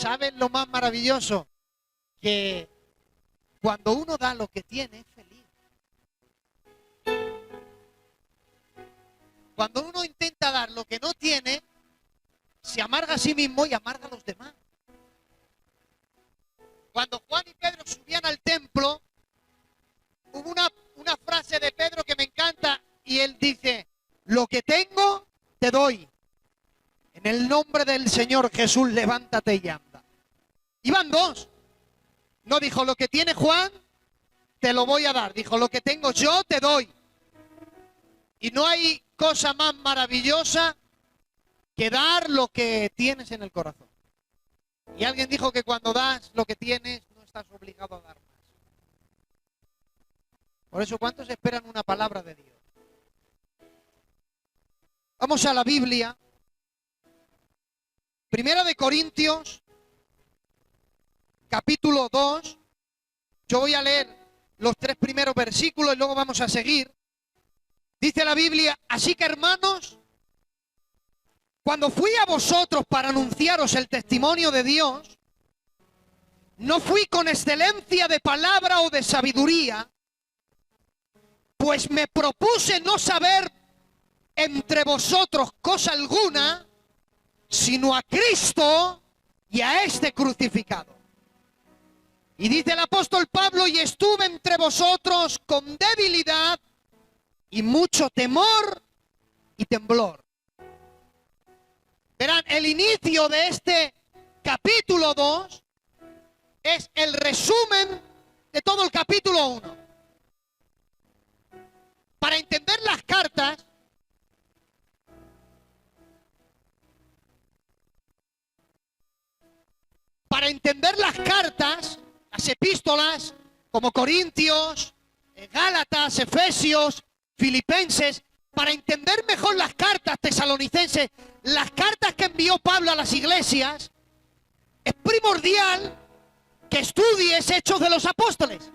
¿sabes lo más maravilloso? Que cuando uno da lo que tiene, es feliz. Cuando uno intenta dar lo que no tiene, se amarga a sí mismo y amarga a los demás. Cuando Juan y Pedro subían al templo, hubo una frase de Pedro que me encanta y él dice: lo que tengo, te doy. En el nombre del Señor Jesús, levántate y anda. Iban dos. No dijo: lo que tiene Juan, te lo voy a dar. Dijo: lo que tengo yo, te doy. Y no hay cosa más maravillosa que dar lo que tienes en el corazón. Y alguien dijo que cuando das lo que tienes, no estás obligado a dar más. Por eso, ¿cuántos esperan una palabra de Dios? Vamos a la Biblia. Primera de Corintios, capítulo 2. Yo voy a leer los 3 primeros versículos y luego vamos a seguir. Dice la Biblia: así que, hermanos, cuando fui a vosotros para anunciaros el testimonio de Dios, no fui con excelencia de palabra o de sabiduría, pues me propuse no saber entre vosotros cosa alguna, sino a Cristo y a este crucificado. Y dice el apóstol Pablo: y estuve entre vosotros con debilidad y mucho temor y temblor. Verán, el inicio de este capítulo 2 es el resumen de todo el capítulo 1. Para entender las cartas, las epístolas, como Corintios, Gálatas, Efesios, Filipenses, para entender mejor las cartas tesalonicenses, las cartas que envió Pablo a las iglesias, es primordial que estudies Hechos de los Apóstoles.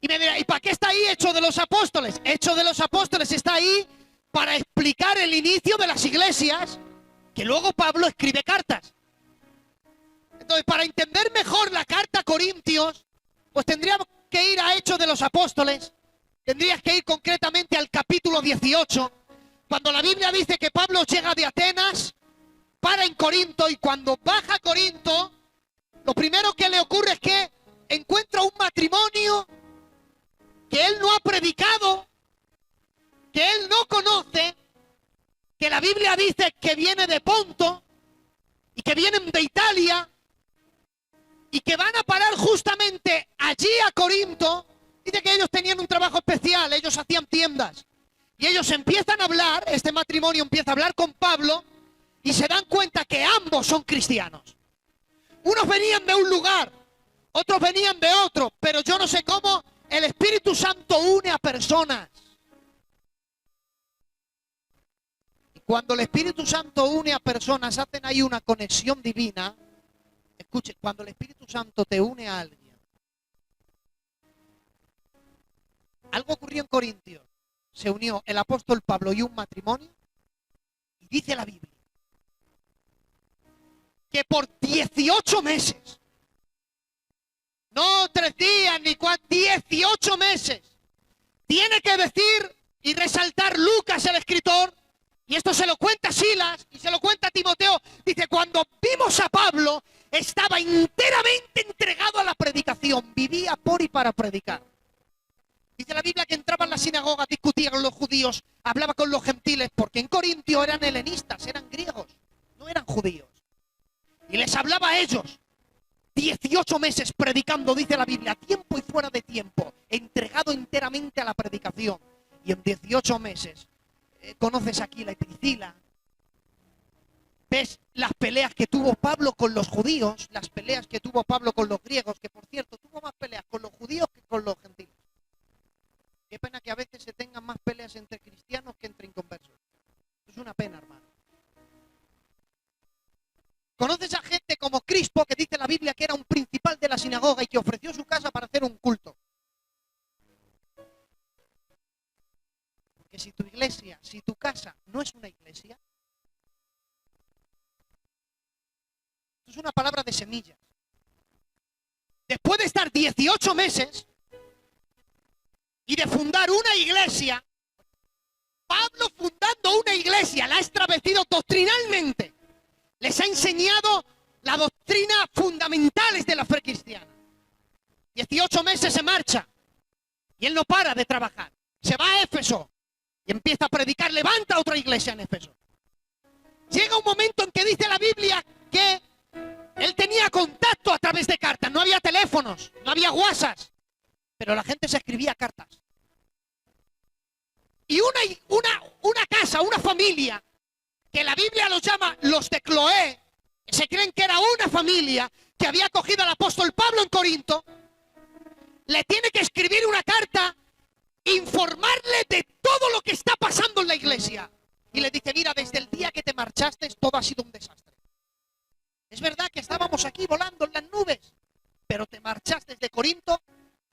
Y me dirá: ¿y para qué está ahí Hechos de los Apóstoles? Hechos de los Apóstoles está ahí para explicar el inicio de las iglesias, que luego Pablo escribe cartas. Entonces, para entender mejor la carta a Corintios, pues tendríamos que ir a Hechos de los Apóstoles. Tendrías que ir concretamente al capítulo 18, cuando la Biblia dice que Pablo llega de Atenas, para en Corinto, y cuando baja a Corinto, lo primero que le ocurre es que encuentra un matrimonio que él no ha predicado, que él no conoce, que la Biblia dice que viene de Ponto y que vienen de Italia y que van a parar justamente allí a Corinto. Dice que ellos tenían un trabajo especial, ellos hacían tiendas. Y ellos empiezan a hablar, este matrimonio empieza a hablar con Pablo y se dan cuenta que ambos son cristianos. Unos venían de un lugar, otros venían de otro, pero yo no sé cómo el Espíritu Santo une a personas. Y cuando el Espíritu Santo une a personas, hacen ahí una conexión divina. Escuche, cuando el Espíritu Santo te une a alguien, algo ocurrió en Corintios. Se unió el apóstol Pablo y un matrimonio. Y dice la Biblia que por 18 meses, no 3 días ni 4, 18 meses, tiene que decir y resaltar Lucas, el escritor, y esto se lo cuenta Silas y se lo cuenta Timoteo. Dice: cuando vimos a Pablo, estaba enteramente entregado a la predicación, vivía por y para predicar. Dice la Biblia que entraba en la sinagoga, discutía con los judíos, hablaba con los gentiles, porque en Corintio eran helenistas, eran griegos, no eran judíos. Y les hablaba a ellos. 18 meses predicando, dice la Biblia, tiempo y fuera de tiempo, entregado enteramente a la predicación. Y en 18 meses, conoces aquí la Priscila, ves las peleas que tuvo Pablo con los judíos, las peleas que tuvo Pablo con los griegos, que por cierto, tuvo más peleas con los judíos que con los gentiles. Qué pena que a veces se tengan más peleas entre cristianos que entre inconversos. Es una pena, hermano. ¿Conoces a gente como Crispo, que dice la Biblia que era un principal de la sinagoga y que ofreció su casa para hacer un culto? Porque si tu iglesia, si tu casa no es una iglesia, Esto es una palabra de semillas. Después de estar 18 meses y de fundar una iglesia, Pablo fundando una iglesia, la ha establecido doctrinalmente. Les ha enseñado la doctrina fundamentales de la fe cristiana. 18 meses se marcha y él no para de trabajar. Se va a Éfeso y empieza a predicar, levanta otra iglesia en Éfeso. Llega un momento en que dice la Biblia que él tenía contacto a través de cartas. No había teléfonos, no había WhatsApp, pero la gente se escribía cartas. Y una casa, una familia, que la Biblia los llama los de Cloé, se creen que era una familia que había acogido al apóstol Pablo en Corinto, le tiene que escribir una carta, informarle de todo lo que está pasando en la iglesia. Y le dice, mira, desde el día que te marchaste todo ha sido un desastre. Es verdad que estábamos aquí volando en las nubes, pero te marchaste de Corinto,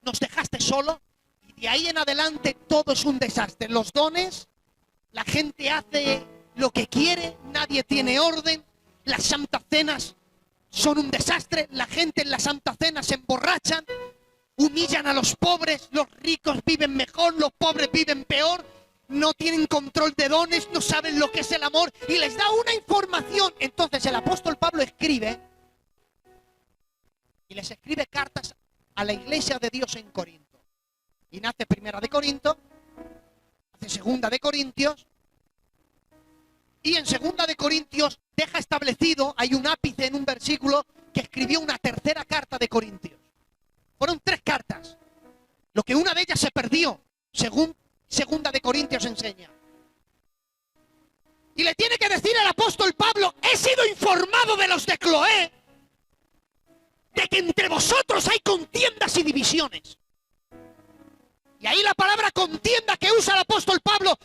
nos dejaste solo, y de ahí en adelante todo es un desastre. Los dones, la gente hace lo que quiere, nadie tiene orden, las santas cenas son un desastre, la gente en la santa cena se emborrachan, humillan a los pobres, los ricos viven mejor, los pobres viven peor, no tienen control de dones, no saben lo que es el amor, y les da una información. Entonces el apóstol Pablo escribe, y les escribe cartas a la iglesia de Dios en Corinto. Y nace Primera de Corinto, hace Segunda de Corintios, y en Segunda de Corintios deja establecido, hay un ápice en un versículo, que escribió una tercera carta de Corintios. Fueron 3 cartas, lo que una de ellas se perdió, según Segunda de Corintios enseña. Y le tiene que decir al apóstol Pablo, he sido informado de los de Cloé, de que entre vosotros hay contiendas y divisiones. Y ahí la palabra contienda que usa el apóstol Pablo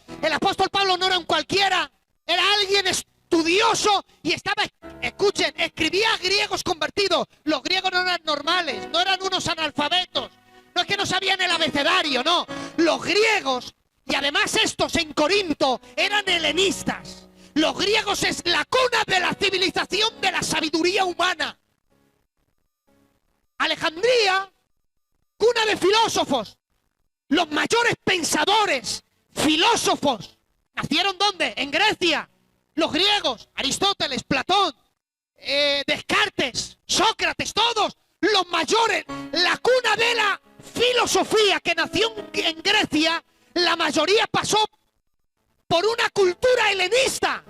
no era un cualquiera, era alguien estudioso y estaba, escuchen, escribía a griegos convertidos. Los griegos no eran normales, no eran unos analfabetos, no es que no sabían el abecedario, no. Los griegos, y además estos en Corinto, eran helenistas. Los griegos es la cuna de la civilización, de la sabiduría humana. Alejandría, cuna de filósofos. Los mayores pensadores, filósofos, ¿nacieron dónde? En Grecia. Los griegos, Aristóteles, Platón, Descartes, Sócrates, todos los mayores. La cuna de la filosofía que nació en Grecia, la mayoría pasó por una cultura helenista.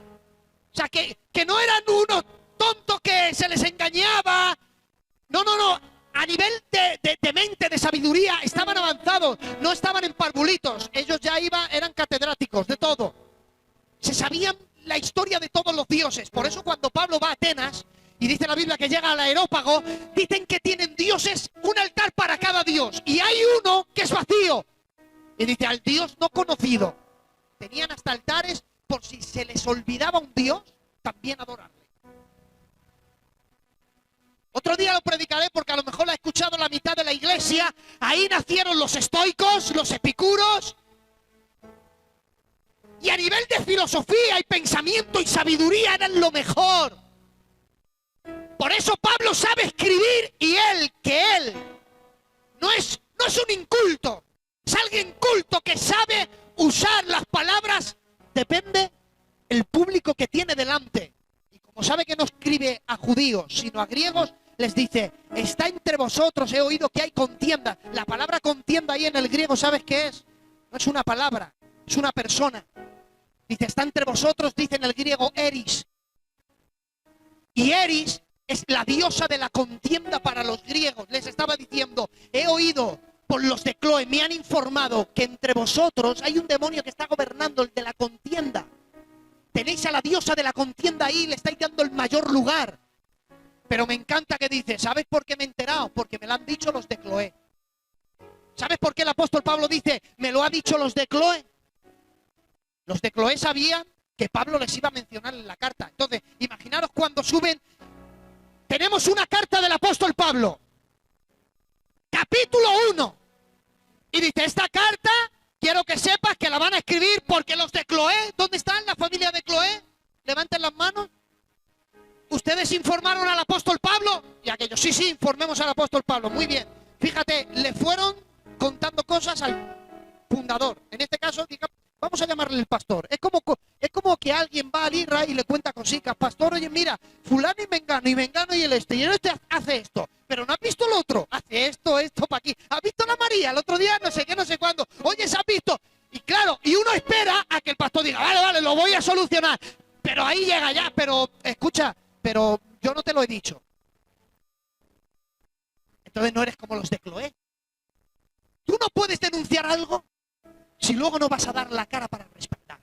O sea, que no eran unos tontos que se les engañaba. No. A nivel de mente, de sabiduría, estaban avanzados. No estaban en parvulitos. Ellos ya eran catedráticos de todo. Se sabían la historia de todos los dioses. Por eso cuando Pablo va a Atenas, y dice la Biblia que llega al Areópago, dicen que tienen dioses, un altar para cada dios. Y hay uno que es vacío. Y dice, al Dios no conocido. Tenían hasta altares por si se les olvidaba un Dios, también adorarle. Otro día lo predicaré porque a lo mejor lo ha escuchado la mitad de la iglesia. Ahí nacieron los estoicos, los epicuros. Y a nivel de filosofía y pensamiento y sabiduría eran lo mejor. Por eso Pablo sabe escribir y él no es un inculto. Es alguien culto que sabe usar las palabras. Depende el público que tiene delante. Y como sabe que no escribe a judíos, sino a griegos, les dice, está entre vosotros, he oído que hay contienda. La palabra contienda ahí en el griego, ¿sabes qué es? No es una palabra, es una persona. Dice, está entre vosotros, dice en el griego, Eris. Y Eris es la diosa de la contienda para los griegos. Les estaba diciendo, he oído por los de Cloé, me han informado que entre vosotros hay un demonio que está gobernando, el de la contienda. Tenéis a la diosa de la contienda ahí, le estáis dando el mayor lugar. Pero me encanta que dice, ¿sabes por qué me he enterado? Porque me lo han dicho los de Cloé. ¿Sabes por qué el apóstol Pablo dice, me lo ha dicho los de Cloé? Los de Cloé sabían que Pablo les iba a mencionar en la carta. Entonces, imaginaros cuando suben, tenemos una carta del apóstol Pablo, capítulo 1. Y dice, esta carta, quiero que sepas que la van a escribir porque los de Cloé, ¿dónde están la familia de Cloé? Levanten las manos. Ustedes informaron al apóstol fundador. En este caso, digamos, vamos a llamarle el pastor. Es como que alguien va al IRA y le cuenta cositas. Pastor, oye, mira, fulano y mengano y el este hace esto. Pero no has visto el otro. Hace esto para aquí. ¿Has visto la María? El otro día no sé qué, no sé cuándo. Oye, ¿se has visto? Y claro, y uno espera a que el pastor diga, vale, lo voy a solucionar. Pero ahí llega ya, pero escucha, pero yo no te lo he dicho. Entonces no eres como los de Cloé. Tú no puedes denunciar algo si luego no vas a dar la cara para respaldar.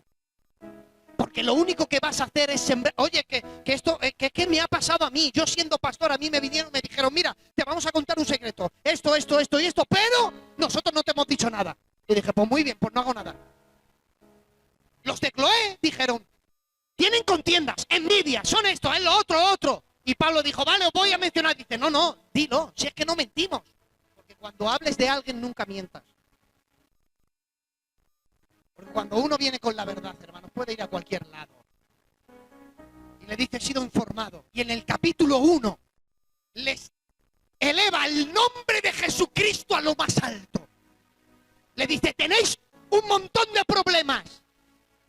Porque lo único que vas a hacer es sembrar. Oye, que esto, que me ha pasado a mí. Yo siendo pastor, a mí me vinieron y me dijeron, mira, te vamos a contar un secreto. Esto y esto, pero nosotros no te hemos dicho nada. Y dije, pues muy bien, pues no hago nada. Los de Cloé dijeron, tienen contiendas, envidia, son esto, es lo otro. Y Pablo dijo, vale, os voy a mencionar. Dice, no, dilo, si es que no mentimos. Porque cuando hables de alguien nunca mientas. Porque cuando uno viene con la verdad, hermanos, puede ir a cualquier lado. Y le dice, he sido informado. Y en el capítulo 1 les eleva el nombre de Jesucristo a lo más alto. Le dice, tenéis un montón de problemas,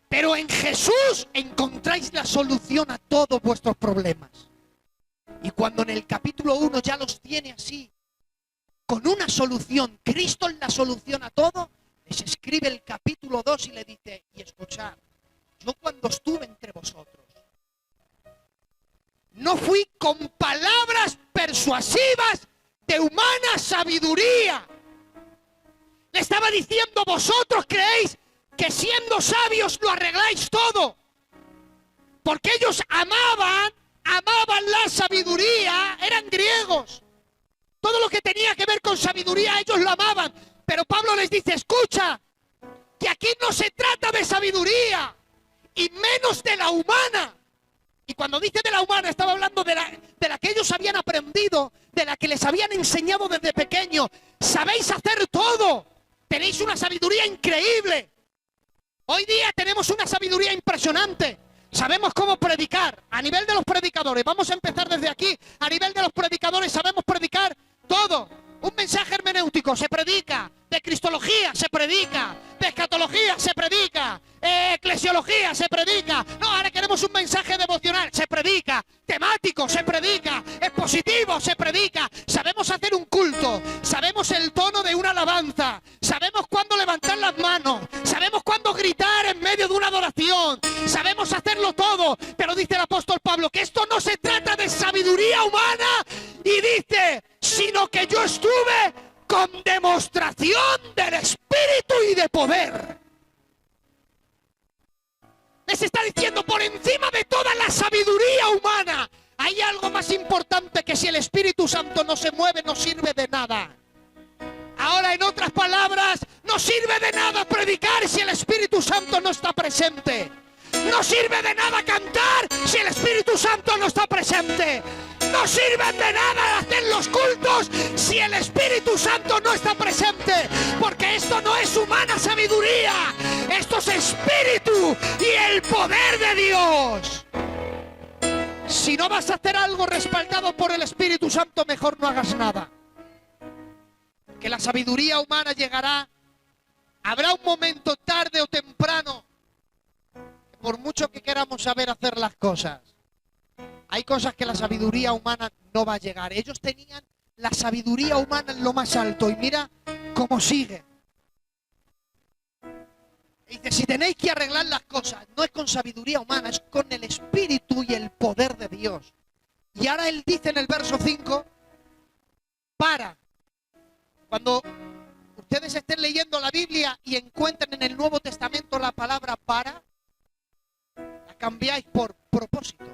pero en Jesús encontráis la solución a todos vuestros problemas. Y cuando en el capítulo 1 ya los tiene así, con una solución, Cristo es la solución a todo, les escribe el capítulo 2 y le dice, y escuchad, yo cuando estuve entre vosotros, no fui con palabras persuasivas de humana sabiduría. Le estaba diciendo, vosotros creéis que siendo sabios lo arregláis todo. Porque ellos amaban la sabiduría, eran griegos. Todo lo que tenía que ver con sabiduría, ellos lo amaban. Pero Pablo les dice, escucha, que aquí no se trata de sabiduría, y menos de la humana. Y cuando dice de la humana, estaba hablando de la que ellos habían aprendido, de la que les habían enseñado desde pequeño. Sabéis hacer todo. Tenéis una sabiduría increíble. Hoy día tenemos una sabiduría impresionante. Sabemos cómo predicar. A nivel de los predicadores, vamos a empezar desde aquí. A nivel de los predicadores sabemos predicar todo. Un mensaje hermenéutico se predica. De cristología se predica. De escatología se predica. Eclesiología se predica. No, ahora queremos un mensaje devocional. Se predica. Temático se predica. Expositivo se predica. Sabemos hacer un culto. Sabemos el tono de una alabanza. Sabemos cuándo levantar las manos. Sabemos cuándo gritar en medio de una adoración. Sabemos hacerlo todo. Pero dice el apóstol Pablo que esto no se trata de sabiduría humana. Y dice, sino que yo estuve con demostración del Espíritu y de poder. Les está diciendo, por encima de toda la sabiduría humana, hay algo más importante que si el Espíritu Santo no se mueve, no sirve de nada. Ahora, en otras palabras, no sirve de nada predicar si el Espíritu Santo no está presente. No sirve de nada cantar si el Espíritu Santo no está presente. No sirve de nada hacer los cultos si el Espíritu Santo no está presente. Porque esto no es humana sabiduría. Esto es Espíritu y el poder de Dios. Si no vas a hacer algo respaldado por el Espíritu Santo, mejor no hagas nada. Que la sabiduría humana llegará. Habrá un momento tarde o temprano. Por mucho que queramos saber hacer las cosas, hay cosas que la sabiduría humana no va a llegar. Ellos tenían la sabiduría humana en lo más alto y mira cómo sigue. Dice, si tenéis que arreglar las cosas, no es con sabiduría humana, es con el Espíritu y el poder de Dios. Y ahora él dice en el verso 5, para. Cuando ustedes estén leyendo la Biblia y encuentren en el Nuevo Testamento la palabra para, la cambiáis por propósito.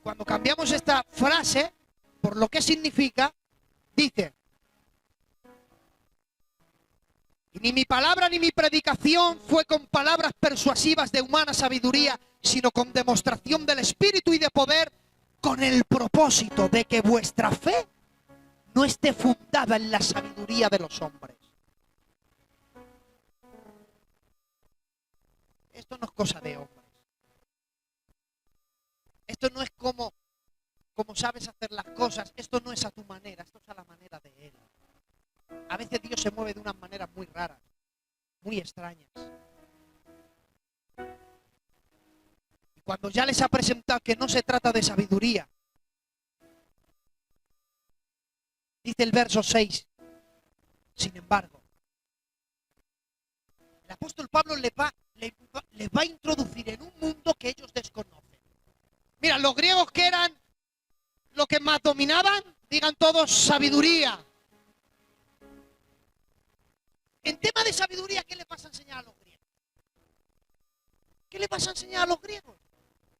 Cuando cambiamos esta frase por lo que significa, dice, y ni mi palabra ni mi predicación fue con palabras persuasivas de humana sabiduría, sino con demostración del Espíritu y de poder, con el propósito de que vuestra fe no esté fundada en la sabiduría de los hombres. Esto no es cosa de hombres. Esto no es como sabes hacer las cosas. Esto no es a tu manera, esto es a la manera de Él. A veces Dios se mueve de unas maneras muy raras, muy extrañas. Y cuando ya les ha presentado que no se trata de sabiduría, dice el verso 6, sin embargo, el apóstol Pablo les va a introducir en un mundo que ellos desconocen. Mira, los griegos, que eran los que más dominaban, digan todos sabiduría. En tema de sabiduría, ¿qué les vas a enseñar a los griegos? ¿Qué les vas a enseñar a los griegos?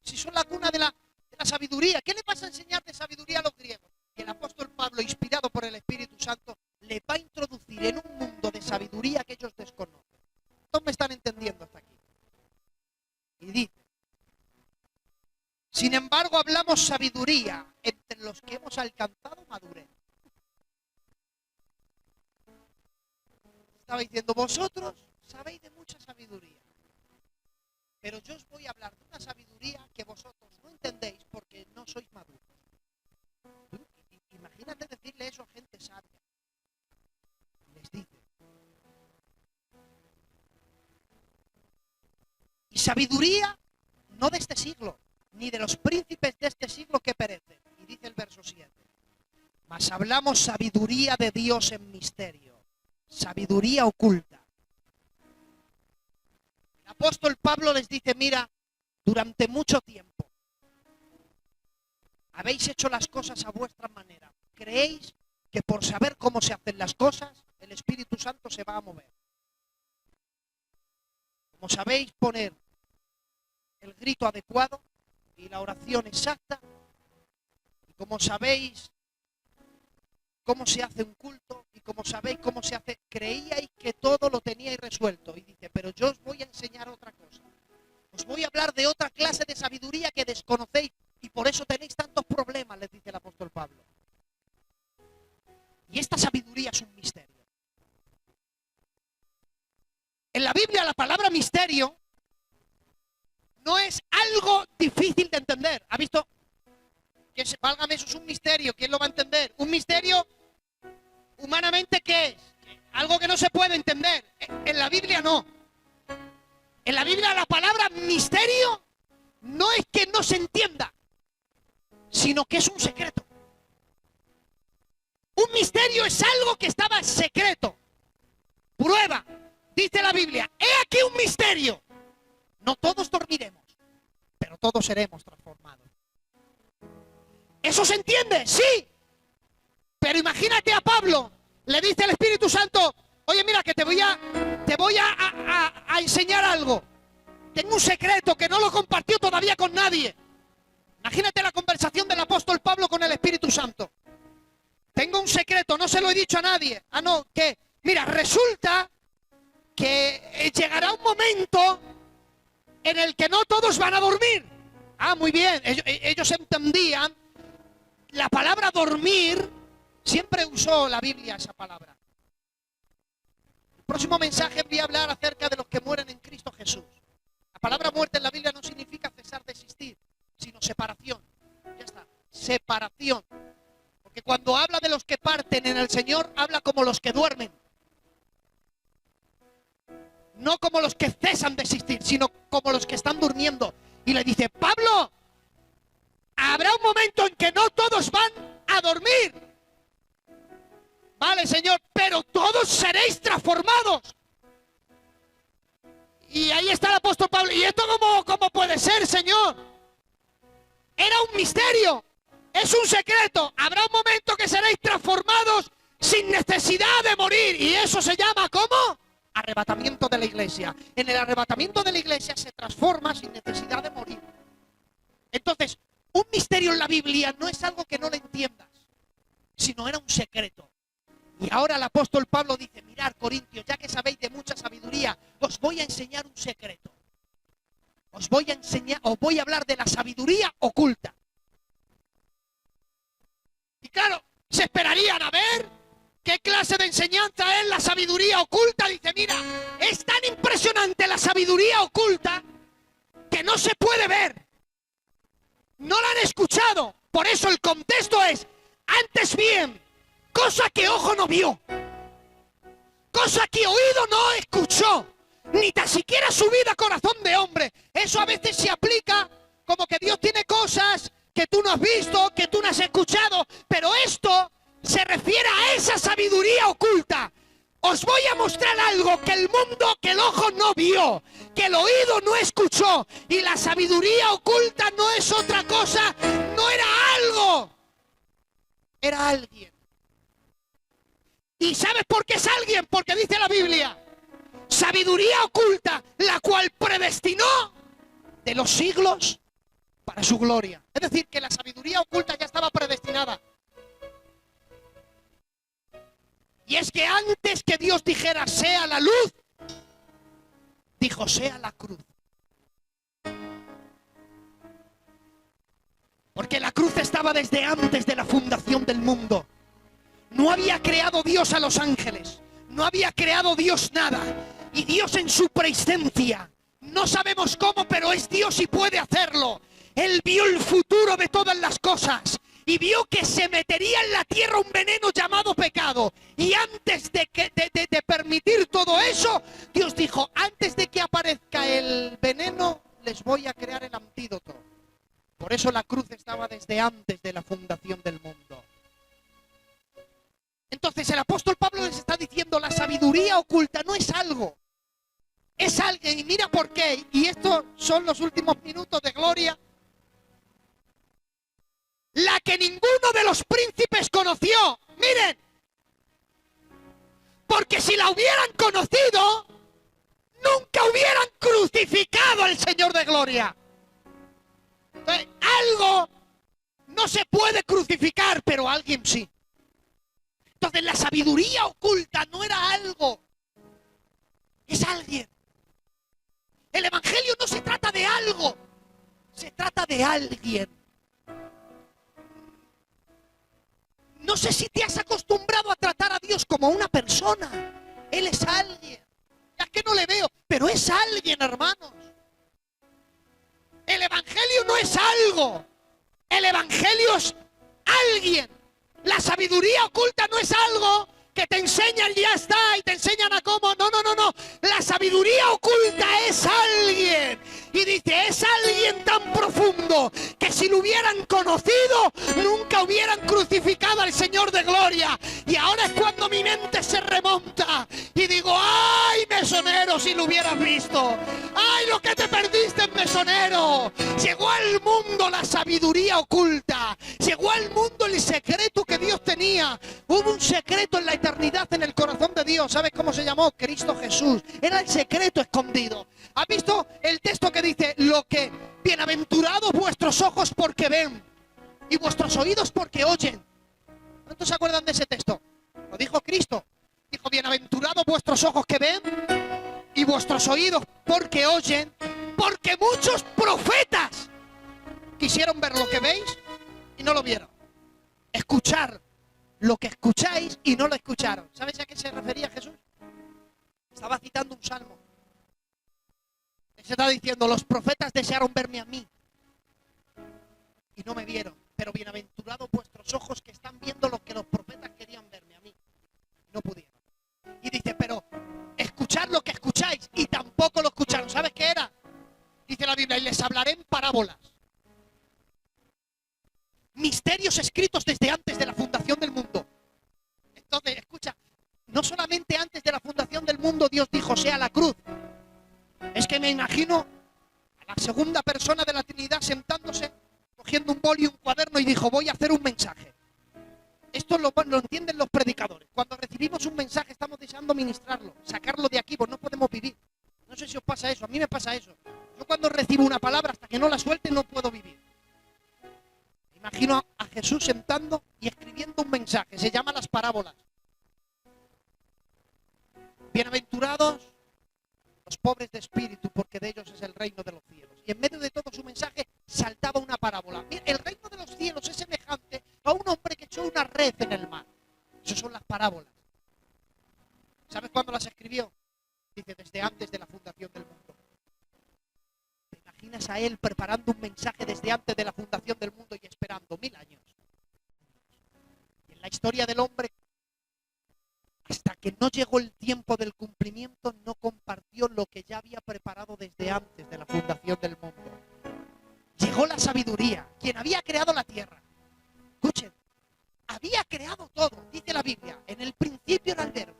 Si son la cuna de la sabiduría, ¿qué les vas a enseñar de sabiduría a los griegos? Y el apóstol Pablo, inspirado por el Espíritu Santo, les va a introducir en un mundo de sabiduría que ellos desconocen. ¿Todos me están entendiendo hasta aquí? Y dice: sin embargo, hablamos sabiduría entre los que hemos alcanzado madurez. Estaba diciendo, vosotros sabéis de mucha sabiduría, pero yo os voy a hablar de una sabiduría que vosotros no entendéis porque no sois maduros. Imagínate decirle eso a gente sabia. Les dice: y sabiduría no de este siglo, ni de los príncipes de este siglo que perecen. Y dice el verso 7: mas hablamos sabiduría de Dios en misterio, sabiduría oculta. El apóstol Pablo les dice: mira, durante mucho tiempo habéis hecho las cosas a vuestra manera. Creéis que por saber cómo se hacen las cosas, el Espíritu Santo se va a mover. Como sabéis poner el grito adecuado y la oración exacta, y como sabéis cómo se hace un culto, y como sabéis cómo se hace, creíais que todo lo teníais resuelto. Y dice: pero yo os voy a enseñar otra cosa. Os voy a hablar de otra clase de sabiduría que desconocéis, y por eso tenéis tantos problemas, les dice el apóstol Pablo. Y esta sabiduría es un misterio. En la Biblia la palabra misterio no es algo difícil de entender. ¿Ha visto? Válgame, eso es un misterio. ¿Quién lo va a entender? Un misterio, humanamente, ¿qué es? Algo que no se puede entender. En la Biblia no. En la Biblia la palabra misterio no es que no se entienda, sino que es un secreto. Un misterio es algo que estaba secreto. Prueba, dice la Biblia: he aquí un misterio. No todos dormiremos, pero todos seremos transformados. ¿Eso se entiende? Sí. Pero imagínate a Pablo, le dice el Espíritu Santo: oye, mira, que te voy a enseñar algo. Tengo un secreto que no lo compartió todavía con nadie. Imagínate la conversación del apóstol Pablo con el Espíritu Santo. Tengo un secreto, no se lo he dicho a nadie. Ah, no, que, mira, resulta que llegará un momento en el que no todos van a dormir. Ah, muy bien, ellos entendían la palabra dormir. Siempre usó la Biblia esa palabra. El próximo mensaje voy a hablar acerca de los que mueren en Cristo Jesús. La palabra muerte en la Biblia no significa cesar de existir, sino separación. Ya está, separación. Porque cuando habla de los que parten en el Señor, habla como los que duermen. No como los que cesan de existir, sino como los que están durmiendo. Y le dice: Pablo, habrá un momento en que no todos van a dormir. Vale, Señor, pero todos seréis transformados. Y ahí está el apóstol Pablo: ¿y esto cómo puede ser, Señor? Era un misterio, es un secreto. Habrá un momento que seréis transformados sin necesidad de morir. Y eso se llama, ¿cómo? Arrebatamiento de la iglesia. En el arrebatamiento de la iglesia se transforma sin necesidad de morir. Entonces, un misterio en la Biblia no es algo que no lo entiendas, sino era un secreto. Y ahora el apóstol Pablo dice: mirad, Corintios, ya que sabéis de mucha sabiduría, os voy a enseñar un secreto. Os voy a hablar de la sabiduría oculta. Y claro, se esperarían a ver qué clase de enseñanza es la sabiduría oculta. Dice: mira, es tan impresionante la sabiduría oculta que no se puede ver. No la han escuchado. Por eso el contexto es: antes bien, cosa que ojo no vio, cosa que oído no escuchó, ni tan siquiera subido a corazón de hombre. Eso a veces se aplica como que Dios tiene cosas que tú no has visto, que tú no has escuchado, pero esto se refiere a esa sabiduría oculta. Os voy a mostrar algo que el mundo, que el ojo no vio, que el oído no escuchó, y la sabiduría oculta no es otra cosa, no era algo, era alguien. ¿Y sabes por qué es alguien? Porque dice la Biblia, sabiduría oculta, la cual predestinó de los siglos para su gloria. Es decir, que la sabiduría oculta ya estaba predestinada. Y es que antes que Dios dijera sea la luz, dijo sea la cruz. Porque la cruz estaba desde antes de la fundación del mundo. No había creado Dios a los ángeles, no había creado Dios nada. Y Dios en su presencia, no sabemos cómo, pero es Dios y puede hacerlo. Él vio el futuro de todas las cosas y vio que se metería en la tierra un veneno llamado pecado. Y antes de permitir todo eso, Dios dijo, antes de que aparezca el veneno, les voy a crear el antídoto. Por eso la cruz estaba desde antes de la fundación del mundo. Entonces el apóstol Pablo les está diciendo, la sabiduría oculta no es algo, es alguien. Y mira por qué, y estos son los últimos minutos de gloria. La que ninguno de los príncipes conoció. Miren, porque si la hubieran conocido, nunca hubieran crucificado al Señor de gloria. Entonces, algo no se puede crucificar, pero alguien sí. Entonces la sabiduría oculta no era algo, es alguien. El evangelio no se trata de algo, se trata de alguien. No sé si te has acostumbrado a tratar a Dios como una persona. Él es alguien. Ya que no le veo, pero es alguien, hermanos. El evangelio no es algo, el evangelio es alguien. La sabiduría oculta no es algo que te enseñan y ya está, y te enseñan a cómo. No, no, no, no. La sabiduría oculta es alguien. Y dice, es alguien tan profundo que si lo hubieran conocido, nunca hubieran crucificado al Señor de gloria. Y ahora es cuando mi mente se remonta y digo, ¡ay, mesonero, si lo hubieras visto! ¡Ay, lo que te perdiste, mesonero! Llegó al mundo la sabiduría oculta. Llegó al mundo el secreto que Dios tenía. Hubo un secreto en la eternidad en el corazón de Dios. ¿Sabes cómo se llamó? Cristo Jesús. Era el secreto escondido. ¿Has visto el texto que dice lo que bienaventurados vuestros ojos porque ven y vuestros oídos porque oyen? ¿Cuántos se acuerdan de ese texto? Lo dijo Cristo. Dijo, bienaventurados vuestros ojos que ven y vuestros oídos porque oyen, porque muchos profetas quisieron ver lo que veis y no lo vieron. Escuchar lo que escucháis y no lo escucharon. ¿Sabes a qué se refería Jesús? Estaba citando un salmo. Se está diciendo, los profetas desearon verme a mí y no me vieron, pero bienaventurados vuestros ojos que están viendo lo que los profetas querían verme a mí y no pudieron. Y dice, pero escuchad lo que escucháis y tampoco lo escucharon. ¿Sabes qué era? Dice la Biblia, y les hablaré en parábolas. Misterios escritos desde antes de la fundación del mundo. Entonces, escucha, no solamente antes de la fundación del mundo Dios dijo, sea la cruz. Es que me imagino a la segunda persona de la Trinidad sentándose, cogiendo un boli y un cuaderno y dijo, voy a hacer un mensaje. Esto lo entienden los predicadores. Cuando recibimos un mensaje estamos deseando ministrarlo, sacarlo de aquí, pues no podemos vivir. No sé si os pasa eso, a mí me pasa eso. Yo cuando recibo una palabra, hasta que no la suelte, no puedo vivir. Me imagino a Jesús sentando y escribiendo un mensaje, se llama las parábolas. Bienaventurados los pobres de espíritu, porque de ellos es el reino de los cielos. Y en medio de todo su mensaje saltaba una parábola. Mira, el reino de los cielos es semejante a un hombre que echó una red en el mar. Esas son las parábolas. ¿Sabes cuándo las escribió? Dice, desde antes de la fundación del mundo. ¿Te imaginas a él preparando un mensaje desde antes de la fundación del mundo y esperando 1000 años? Y en la historia del hombre, hasta que no llegó el tiempo del cumplimiento, no compartió lo que ya había preparado desde antes de la fundación del mundo. Llegó la sabiduría, quien había creado la tierra. Escuchen, había creado todo, dice la Biblia. En el principio era el verbo.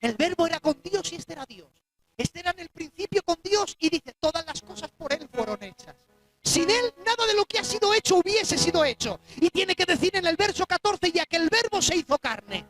El verbo era con Dios y este era Dios. Este era en el principio con Dios y dice, todas las cosas por Él fueron hechas. Sin Él, nada de lo que ha sido hecho hubiese sido hecho. Y tiene que decir en el verso 14, ya que el verbo se hizo carne.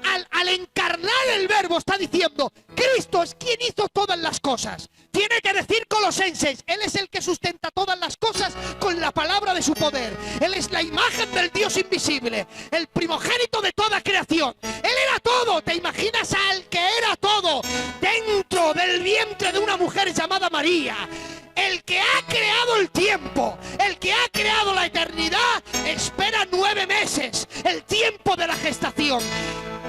Al encarnar el verbo está diciendo, Cristo es quien hizo todas las cosas. Tiene que decir Colosenses, Él es el que sustenta todas las cosas con la palabra de su poder. Él es la imagen del Dios invisible, el primogénito de toda creación. Él era todo. ¿Te imaginas al que era todo dentro del vientre de una mujer llamada María? El que ha creado el tiempo, el que ha creado la eternidad, espera 9 meses, el tiempo de la gestación.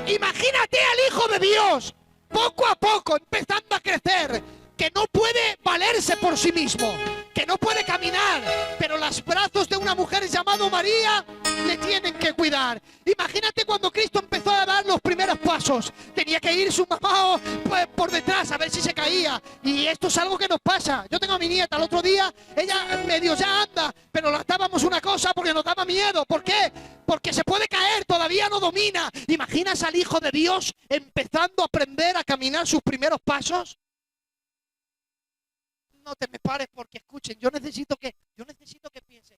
Imagínate al Hijo de Dios, poco a poco, empezando a crecer, que no puede valerse por sí mismo, que no puede caminar, pero los brazos de una mujer llamada María le tienen que cuidar. Imagínate cuando Cristo empezó a dar los primeros pasos, tenía que ir su mamá por detrás a ver si se caía, y esto es algo que nos pasa. Yo tengo a mi nieta, el otro día, ella medio ya anda, pero la dábamos una cosa porque nos daba miedo. ¿Por qué? Porque se puede caer, todavía no domina. ¿Imaginas al Hijo de Dios empezando a aprender a caminar sus primeros pasos? No te me pares porque escuchen, yo necesito que piensen.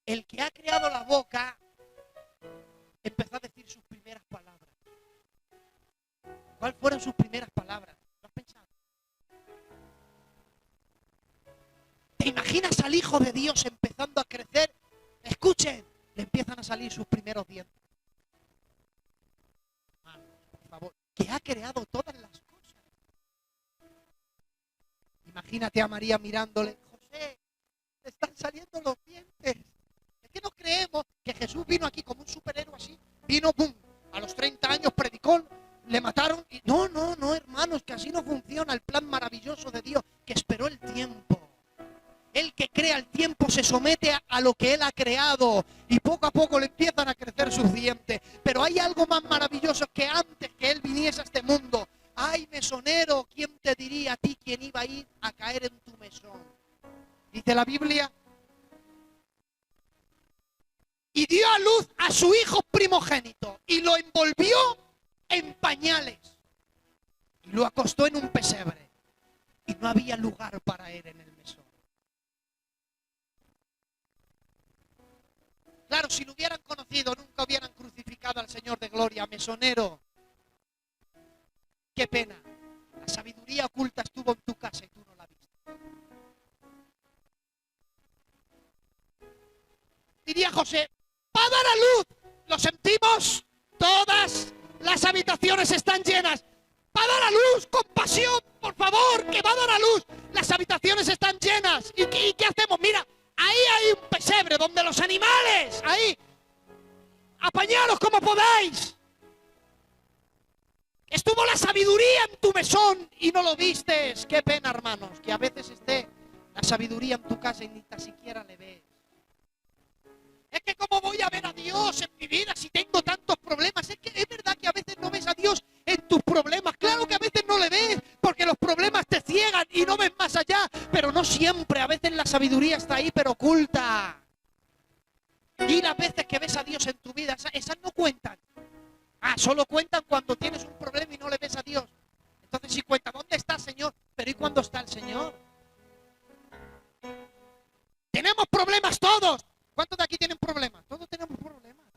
El que ha creado la boca empezó a decir sus primeras palabras. ¿Cuáles fueron sus primeras palabras? ¿Lo has pensado? ¿Te imaginas al Hijo de Dios empezando a crecer? Escuchen, le empiezan a salir sus primeros dientes. Por favor, que ha creado todas las cosas. Imagínate a María mirándole, José, te están saliendo los dientes. Es que no creemos que Jesús vino aquí como un superhéroe así. Vino, ¡pum!, a los 30 años predicó, le mataron. Y no, hermanos, que así no funciona el plan maravilloso de Dios, que esperó el tiempo. El que crea el tiempo se somete a lo que Él ha creado y poco a poco le empiezan a crecer sus dientes. Pero hay algo más maravilloso que antes que Él viniese a este mundo. Ay, mesonero, ¿quién te diría a ti quién iba a ir a caer en tu mesón? Dice la Biblia. Y dio a luz a su hijo primogénito y lo envolvió en pañales y lo acostó en un pesebre y no había lugar para él en el mesón. Claro, si lo hubieran conocido, nunca hubieran crucificado al Señor de gloria. Mesonero, qué pena. La sabiduría oculta estuvo en tu casa y tú no la viste. Diría José, va a dar a luz. Lo sentimos, todas las habitaciones están llenas. Va a dar a luz, compasión, por favor, que va a dar a luz. Las habitaciones están llenas. ¿Y qué hacemos? Mira, ahí hay un pesebre donde los animales, ahí, apañaros como podáis. Estuvo la sabiduría en tu mesón y no lo vistes. Qué pena, hermanos, que a veces esté la sabiduría en tu casa y ni tan siquiera le ves. Es que ¿cómo voy a ver a Dios en mi vida si tengo tantos problemas? Es que es verdad que a veces no ves a Dios en tus problemas. Claro que a veces no le ves porque los problemas te ciegan y no ves más allá. Pero no siempre, a veces la sabiduría está ahí pero oculta. Y las veces que ves a Dios en tu vida, esas no cuentan. Solo cuentan cuando tienes un problema y no le ves a Dios. Entonces sí cuenta, ¿dónde está el Señor? Pero ¿y cuándo está el Señor? Tenemos problemas todos. ¿Cuántos de aquí tienen problemas? Todos tenemos problemas,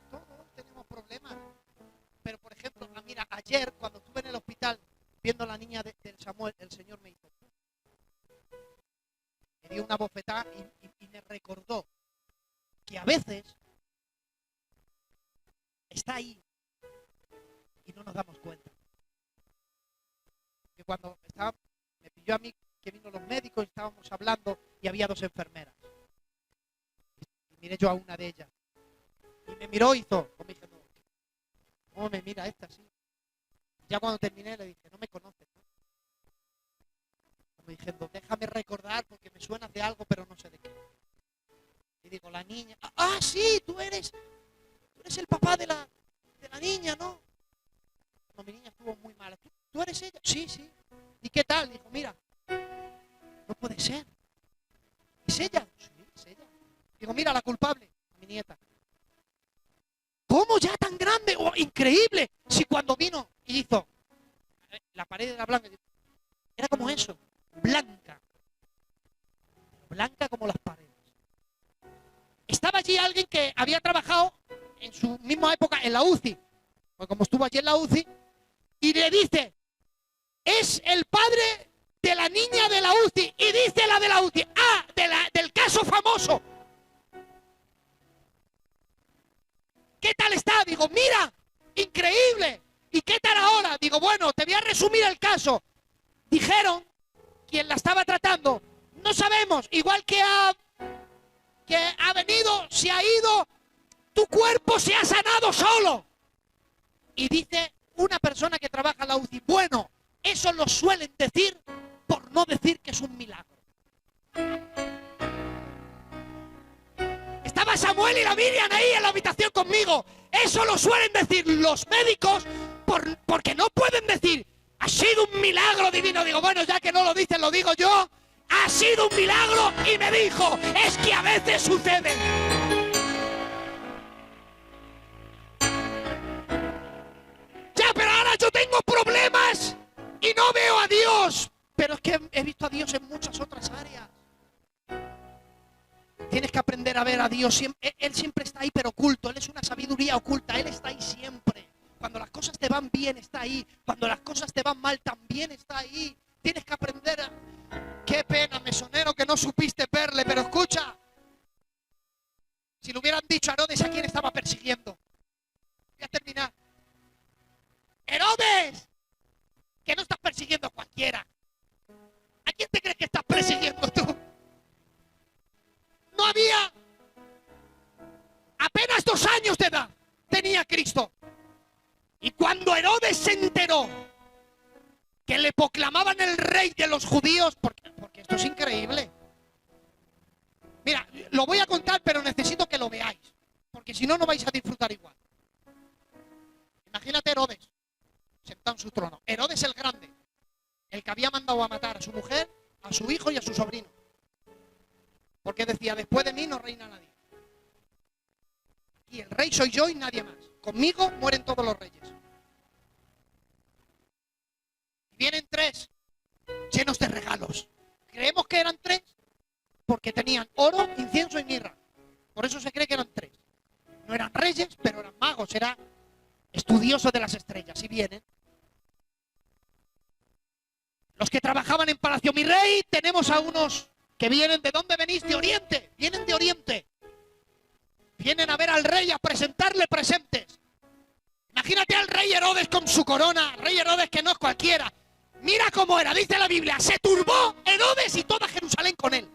Pero por ejemplo, mira, ayer cuando estuve en el hospital viendo a la niña del Samuel, el Señor me hizo. Me dio una bofetada y me recordó que a veces está ahí y no nos damos cuenta. Que cuando me pilló a mí que vino los médicos, estábamos hablando y había 2 enfermeras. Miré yo a una de ellas y me miró y hizo como diciendo, ¿cómo me mira esta así? Ya cuando terminé le dije, no me conoces, ¿no? Como diciendo, déjame recordar porque me suena de algo pero no sé de qué. Y digo, la niña, sí, tú eres el papá de la niña, ¿no? cuando mi niña estuvo muy mala. ¿Tú eres ella? Sí, sí. ¿Y qué tal? Dijo, mira, no puede ser. ¿Es ella? Sí, es ella. Digo, mira, la culpable, mi nieta. ¿Cómo ya tan grande? ¡Oh, increíble! Si cuando vino y hizo, la pared era blanca, era como eso, blanca. Blanca como las paredes. Estaba allí alguien que había trabajado en su misma época en la UCI. Pues como estuvo allí en la UCI, y le dice, es el padre de la niña de la UCI. Y dice la de la UCI, del caso famoso. ¿Qué tal está? Digo, mira, increíble. ¿Y qué tal ahora? Digo, bueno, te voy a resumir el caso. Dijeron, quien la estaba tratando, no sabemos, igual que ha venido, se ha ido, tu cuerpo se ha sanado solo. Y dice una persona que trabaja en la UCI, bueno, eso lo suelen decir por no decir que es un milagro. Estaba Samuel y la Miriam ahí en la habitación conmigo. Eso lo suelen decir los médicos porque no pueden decir, ha sido un milagro divino. Digo, bueno, ya que no lo dicen, lo digo yo. Ha sido un milagro y me dijo, es que a veces sucede. Ya, pero ahora yo tengo problemas y no veo a Dios. Pero es que he visto a Dios en muchas otras áreas. Tienes que aprender a ver a Dios. Él siempre está ahí, pero oculto. Él es una sabiduría oculta. Él está ahí siempre. Cuando las cosas te van bien, está ahí. Cuando las cosas te van mal, también está ahí. Tienes que aprender a... Qué pena, mesonero, que no supiste verle. Pero escucha. Si le hubieran dicho a Herodes a quién estaba persiguiendo. Voy a terminar. Herodes, que no estás persiguiendo a cualquiera. ¿A quién te crees que estás persiguiendo tú? No había apenas 2 años de edad tenía Cristo. Y cuando Herodes se enteró que le proclamaban el rey de los judíos, porque esto es increíble. Mira, lo voy a contar, pero necesito que lo veáis, porque si no, no vais a disfrutar igual. Imagínate Herodes sentado en su trono. Herodes el grande, el que había mandado a matar a su mujer, a su hijo y a su sobrino. Porque decía, después de mí no reina nadie. Y el rey soy yo y nadie más. Conmigo mueren todos los reyes. Y vienen 3 llenos de regalos. Creemos que eran 3 porque tenían oro, incienso y mirra. Por eso se cree que eran 3. No eran reyes, pero eran magos, eran estudiosos de las estrellas. Y vienen. Los que trabajaban en Palacio Mi Rey, tenemos a unos que vienen, ¿de dónde venís? De Oriente. Vienen de Oriente. Vienen a ver al rey, a presentarle presentes. Imagínate al rey Herodes con su corona. Rey Herodes que no es cualquiera. Mira cómo era, dice la Biblia. Se turbó Herodes y toda Jerusalén con él.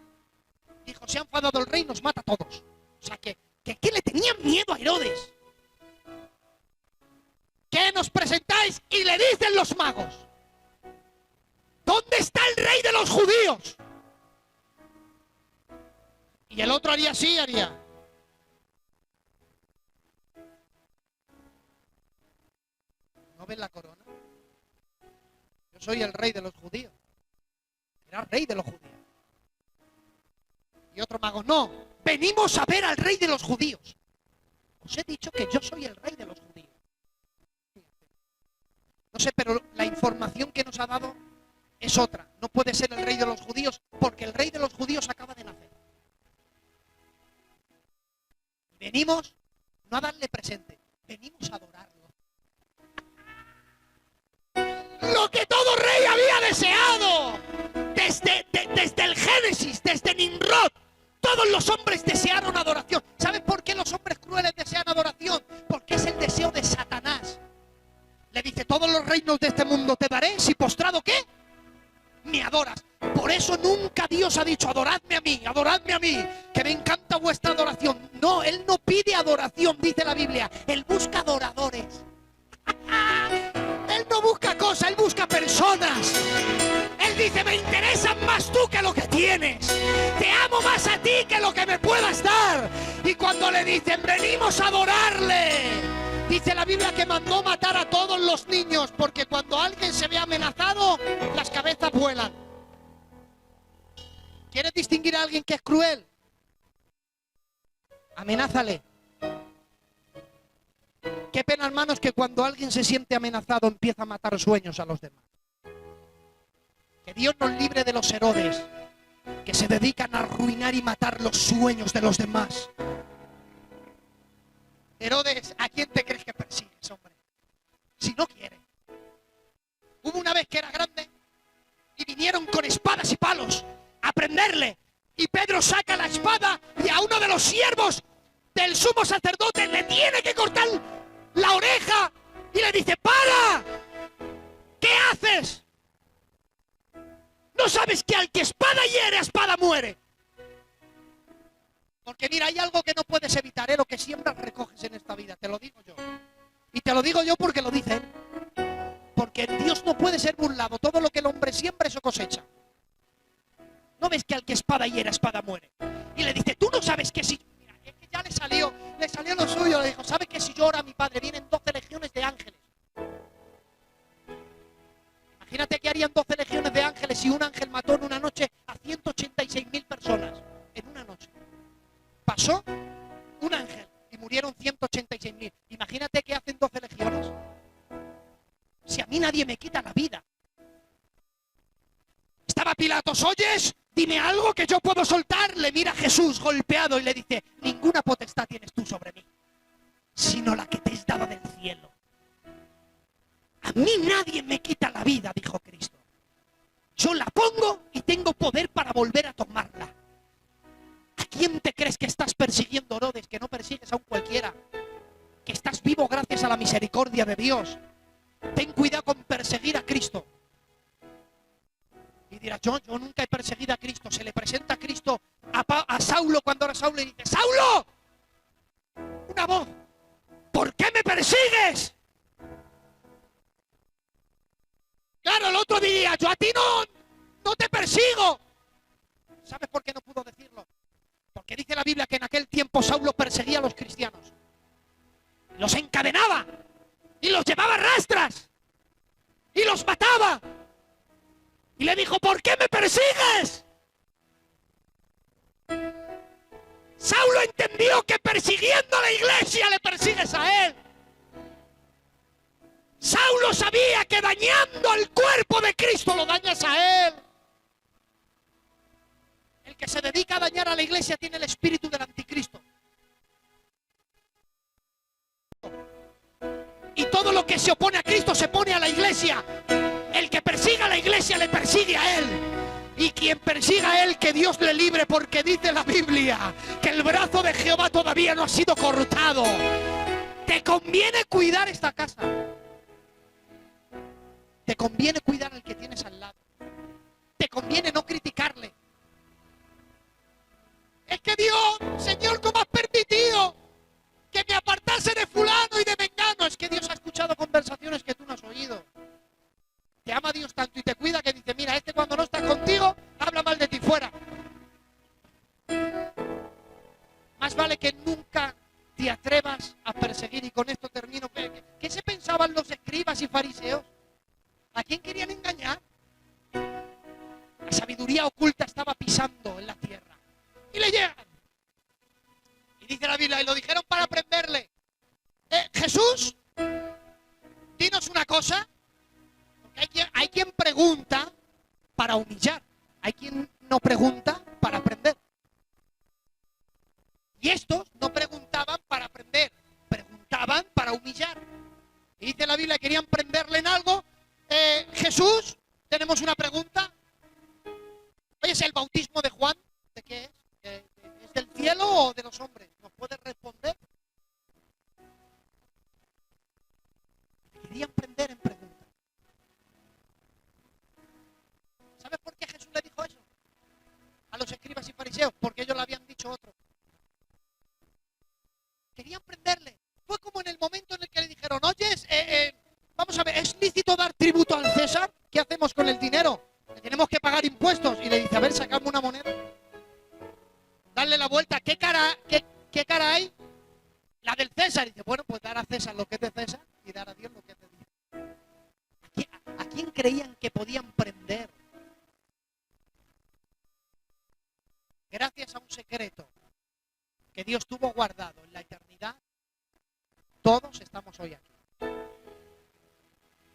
Dijo, se ha enfadado el rey, nos mata a todos. O sea, que le tenían miedo a Herodes. ¿Qué nos presentáis? Y le dicen los magos, ¿dónde está el rey de los judíos? Y el otro haría así, haría. ¿No ven la corona? Yo soy el rey de los judíos. Era rey de los judíos. Y otro mago, no, venimos a ver al rey de los judíos. Os he dicho que yo soy el rey de los judíos. No sé, pero la información que nos ha dado es otra. No puede ser el rey de los judíos porque el rey de los judíos acaba de nacer. Venimos no a darle presente, venimos a adorarlo. Lo que todo rey había deseado desde el Génesis, desde Nimrod. Todos los hombres desearon adoración. ¿Saben por qué los hombres crueles desean adoración? Porque es el deseo de Satanás. Le dice, todos los reinos de este mundo te daré, si postrado, ¿qué? Me adoras. Por eso nunca Dios ha dicho, adoradme a mí, que me encanta vuestra adoración. No, Él no pide adoración, dice la Biblia. Él busca adoradores. Él no busca cosas, Él busca personas. Él dice, me interesan más tú que lo que tienes. Te amo más a ti que lo que me puedas dar. Y cuando le dicen, venimos a adorarle, Dice la Biblia que mandó matar a todos los niños, porque cuando alguien se ve amenazado, las cabezas vuelan. ¿Quieres distinguir a alguien que es cruel? Amenázale. Qué pena, hermanos, que cuando alguien se siente amenazado empieza a matar sueños a los demás. Que Dios nos libre de los Herodes, que se dedican a arruinar y matar los sueños de los demás. Herodes, ¿a quién te crees que persigues, hombre? Si no quiere. Hubo una vez que era grande y vinieron con espadas y palos a prenderle. Y Pedro saca la espada y a uno de los siervos del sumo sacerdote le tiene que cortar la oreja y le dice: ¡para! ¿Qué haces? ¿No sabes que al que espada hiere, espada muere? Porque mira, hay algo que no puedes evitar, lo que siembras recoges en esta vida, te lo digo yo. Y te lo digo yo porque lo dice Él. Porque Dios no puede ser burlado, todo lo que el hombre siembra, eso cosecha. ¿No ves que al que espada hiera, espada muere? Y le dice: tú no sabes que si... Mira, es que ya le salió lo suyo, le dijo: ¿sabes que si yo oro a mi Padre vienen 12 legiones de ángeles? Imagínate que harían 12 legiones de ángeles si un ángel mató en una noche a 186.000 personas. En una noche. Pasó un ángel y murieron 186.000. Imagínate que hacen 12 legiones. Si a mí nadie me quita la vida. Estaba Pilatos: ¿oyes? Dime algo que yo puedo soltar. Le mira a Jesús golpeado y le dice: ninguna potestad tienes tú sobre mí, sino la que te es dada del cielo. A mí nadie me quita la vida, dijo Cristo. Yo la pongo y tengo poder para volver a tomarla. ¿A quién te crees que estás persiguiendo, Herodes? Que no persigues a un cualquiera. Que estás vivo gracias a la misericordia de Dios. Ten cuidado con perseguir a Cristo. Y dirás: yo nunca he perseguido a Cristo. Se le presenta a Cristo a Saulo cuando era Saulo y dice: ¡Saulo! Una voz: ¿por qué me persigues? Claro, el otro diría: yo a ti no te persigo. ¿Sabes por qué no pudo decirlo? Porque dice la Biblia que en aquel tiempo Saulo perseguía a los cristianos. Los encadenaba y los llevaba a rastras y los mataba. Y le dijo: ¿por qué me persigues? Saulo entendió que persiguiendo a la iglesia le persigues a él. Saulo sabía que dañando al cuerpo de Cristo lo dañas a él. El que se dedica a dañar a la iglesia tiene el espíritu del anticristo. Y todo lo que se opone a Cristo se opone a la iglesia. El que persiga a la iglesia le persigue a él. Y quien persiga a él, que Dios le libre, porque dice la Biblia que el brazo de Jehová todavía no ha sido cortado. Te conviene cuidar esta casa. Te conviene cuidar al que tienes al lado. Te conviene no criticarle. Es que Dios, Señor, ¿cómo has permitido que me apartase de fulano y de mengano? Es que Dios ha escuchado conversaciones que tú no has oído. Te ama Dios tanto y te cuida que dice: mira, este cuando no está contigo, habla mal de ti, fuera. Más vale que nunca te atrevas a perseguir. Y con esto termino. ¿Qué se pensaban los escribas y fariseos? ¿A quién querían engañar? La sabiduría oculta estaba pisando en la tierra. Y le llegan. Y dice la Biblia: y lo dijeron para prenderle. Jesús, dinos una cosa. Porque hay quien pregunta para humillar. Hay quien no pregunta para aprender. Y estos no preguntaban para aprender. Preguntaban para humillar. Y dice la Biblia: querían prenderle en algo. Jesús, tenemos una pregunta. Oye, ¿es el bautismo de Juan? ¿De qué es? ¿Es del cielo o de los hombres? ¿Nos puedes responder? Querían prender en pregunta. ¿Sabes por qué Jesús le dijo eso a los escribas y fariseos? Porque ellos le habían dicho otro. Querían prenderle. Fue como en el momento en el que le dijeron: oye, vamos a ver, ¿es lícito dar tributo al César? ¿Qué hacemos con el dinero? Le tenemos que pagar impuestos. Y le dice: a ver, sacadme una moneda. Darle la vuelta. ¿Qué cara hay? La del César. Y dice, bueno, pues dar a César lo que es de César y dar a Dios lo que es de Dios. ¿A quién creían que podían prender? Gracias a un secreto que Dios tuvo guardado en la eternidad, todos estamos hoy aquí.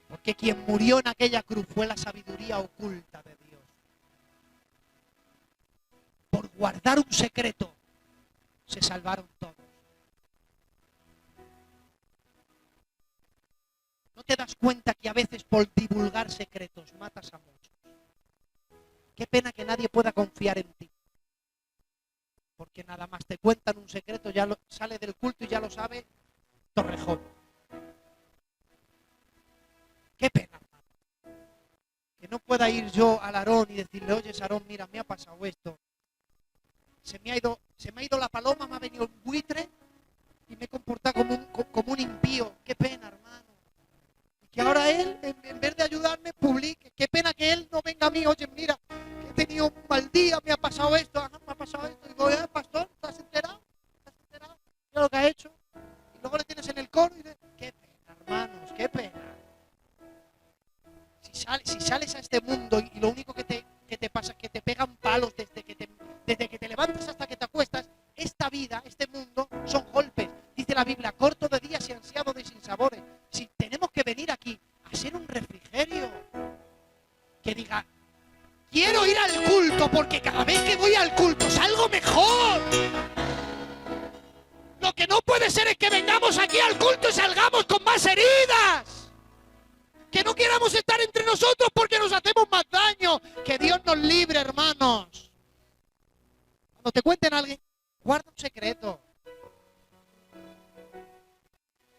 Porque quien murió en aquella cruz fue la sabiduría oculta de Dios. Por guardar un secreto, se salvaron todos. ¿No te das cuenta que a veces por divulgar secretos matas a muchos? Qué pena que nadie pueda confiar en ti. Porque nada más te cuentan un secreto, sale del culto y ya lo sabe Torrejón. Qué pena, hermano. Que no pueda ir yo al Aarón y decirle, oye, Aarón, mira, me ha pasado esto. Se me ha ido la paloma, me ha venido un buitre y me he comportado como un impío. Qué pena, hermano. Y que ahora él, en vez de ayudarme, publique. Qué pena que él no venga a mí, oye, mira, que he tenido un mal día, me ha pasado esto, me ha pasado esto. Y digo, pastor, ¿estás enterado? ¿Estás enterado? Mira lo que ha hecho. Y luego le tienes en el coro y dices, qué pena, hermanos, qué pena. Si sales a este mundo y lo único que te pasa es que te pegan palos desde que te levantas hasta que te acuestas, esta vida, este mundo, son golpes. Dice la Biblia, corto de días y ansiado de sinsabores. Si tenemos que venir aquí a ser un refrigerio, que diga, quiero ir al culto porque cada vez que voy al culto salgo mejor. Lo que no puede ser es que vengamos aquí al culto y salgamos con más heridas. Que no queramos estar entre nosotros porque nos hacemos más daño. Que Dios nos libre, hermanos. Cuando te cuenten a alguien, guarda un secreto.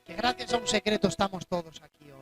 Que gracias a un secreto estamos todos aquí hoy.